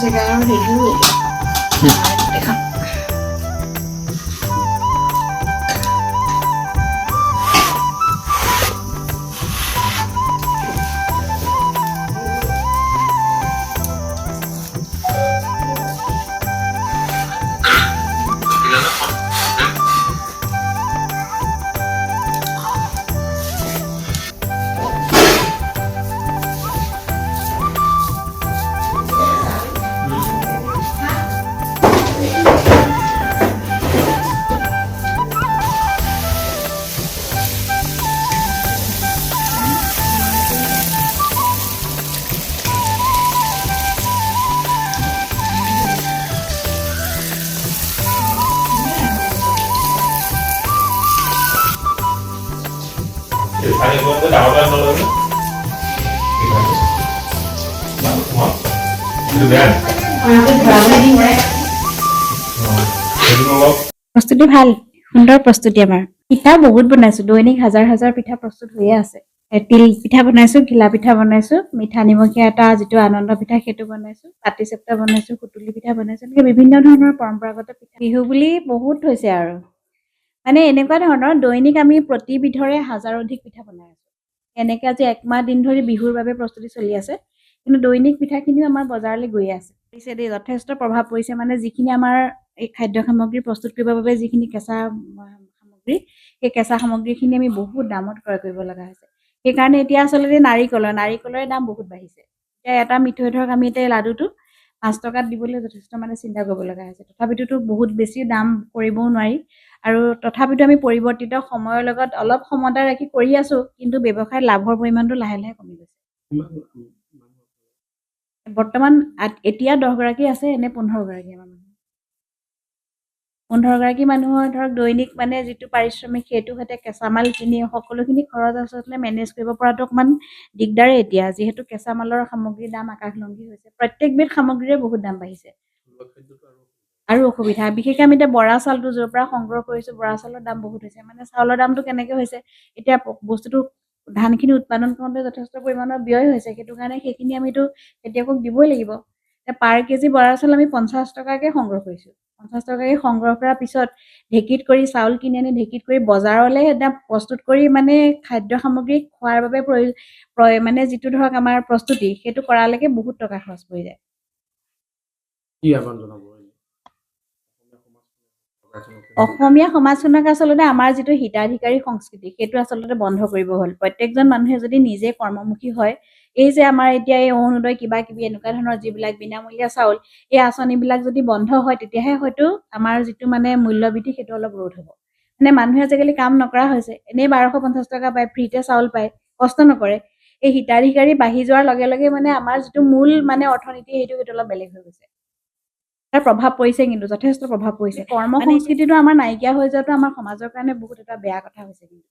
জেগা আৰু হেৰিও দেখা Ayo gua tawaran dulu. Itu kan. প্ৰস্তুতি ভাল সুন্দৰ প্ৰস্তুতি আমাৰ পিঠা বহুত বনাইছো দৈনিক হাজাৰ হাজাৰ পিঠা প্ৰস্তুত হৈয়ে আছে তিল পিঠা বনাইছো ঘিলা পিঠা বনাইছো মিঠা নিমখীয়া এটা যিটো আনন্দ পিঠা সেইটো বনাইছো পাটি চেপটা বনাইছো কুটুলি পিঠা বনাইছো এনেকৈ বিভিন্ন ধৰণৰ পৰম্পৰাগত পিঠা বিহু বুলি বহুত হৈছে আৰু মানে এনেকুৱা ধৰণৰ দৈনিক আমি প্ৰতিবিধৰে হাজাৰ অধিক পিঠা বনাই আছো এনেকৈ আজি একমাহ দিন ধৰি বিহুৰ বাবে প্ৰস্তুতি চলি আছে কিন্তু দৈনিক পিঠাখিনিও আমাৰ বজাৰলৈ গৈ আছে পিছে দেই যথেষ্ট প্ৰভাৱ পৰিছে মানে যিখিনি আমাৰ এই খাদ্য সামগ্ৰী প্ৰস্তুত কৰিবৰ বাবে যিখিনি কেঁচা সামগ্ৰী সেই কেঁচা সামগ্ৰীখিনি আমি বহুত দামত ক্ৰয় কৰিব লগা হৈছে সেইকাৰণে এতিয়া আচলতে নাৰিকলৰে দাম বহুত বাঢ়িছে এতিয়া এটা মিঠৈ ধৰক আমি এতিয়া লাডুটো 5 টকাত দিবলৈ যথেষ্ট মানে চিন্তা কৰিব লগা হৈছে তথাপিতো বহুত বেছি দাম কৰিবও নোৱাৰি আৰু তথাপিতো আমি পৰিৱৰ্তিত সময়ৰ লগত অলপ সমতা ৰাখি কৰি আছো কিন্তু ব্যৱসায়ৰ লাভৰ পৰিমাণটো লাহে লাহে কমি গৈছে বৰ্তমান এতিয়া 10 গৰাকী আছে এনে 15 গৰাকী আমাৰ 15 গৰাকী মানুহৰ ধৰক দৈনিক মানে যিটো পাৰিশ্ৰমিক সেইটো হতে কেঁচা মাল কিনি সকলোখিনি খৰচ আচলতে মেনেজ কৰিব পৰাটো অকমান দিগদাৰে এতিয়া যিহেতু কেঁচা মালৰ সামগ্ৰীৰ দাম আকাশলংঘী হৈছে প্ৰত্যেকবিধ সামগ্ৰীৰে বহুত দাম বাঢ়িছে আৰু অসুবিধা বিশেষকৈ আমি এতিয়া বৰা চাউলটো য'ৰ পৰা সংগ্ৰহ কৰিছো বৰা চাউলৰ দাম বহুত হৈছে মানে চাউলৰ দামটো কেনেকৈ হৈছে এতিয়া বস্তুটো ধানখিনি উৎপাদন কৰোঁতে যথেষ্ট পৰিমাণৰ ব্যয় হৈছে সেইটো কাৰণে সেইখিনি আমিতো খেতিয়কক দিবই লাগিব পাৰ কেজি বৰা চাউল আমি 50 টকাকৈ সংগ্ৰহ কৰিছো 50 টকাকৈ সংগ্ৰহ কৰাৰ পিছত ঢেঁকীত কৰি চাউল কিনি আনি ঢেঁকীত কৰি বজাৰলৈ এটা প্ৰস্তুত কৰি মানে খাদ্য সামগ্ৰী খোৱাৰ বাবে মানে যিটো ধৰক আমাৰ প্ৰস্তুতি সেইটো কৰালৈকে বহুত টকা খৰচ পৰি যায় কি আহ্বান জনাব অসমীয়া সমাজখনক আচলতে আমাৰ যিটো হিতাধিকাৰী সংস্কৃতি সেইটো আচলতে বন্ধ কৰিব হ'ল প্ৰত্যেকজন মানুহে যদি নিজে কৰ্মমুখী হয় এই যে আমাৰ এতিয়া এই অৰুণোদয় কিবা কিবি এনেকুৱা ধৰণৰ যিবিলাক বিনামূলীয়া চাউল এই আঁচনিবিলাক যদি বন্ধ হয় তেতিয়াহে হয়তো আমাৰ যিটো মানে মূল্যবৃদ্ধি সেইটো অলপ ৰোধ হ'ব মানে মানুহে আজিকালি কাম নকৰা হৈছে এনেই 1250 টকা পায় ফ্ৰীতে চাউল পায় কষ্ট নকৰে এই হিতাধিকাৰী বাঢ়ি যোৱাৰ লগে লগে মানে আমাৰ যিটো মূল মানে অৰ্থনীতি সেইটো অলপ বেলেগ হৈ গৈছে তাৰ প্ৰভাৱ পৰিছে কিন্তু যথেষ্ট প্ৰভাৱ পৰিছে কৰ্ম সংস্কৃতিটো আমাৰ নাইকিয়া হৈ যোৱাটো আমাৰ সমাজৰ কাৰণে বহুত এটা বেয়া কথা হৈছে কিন্তু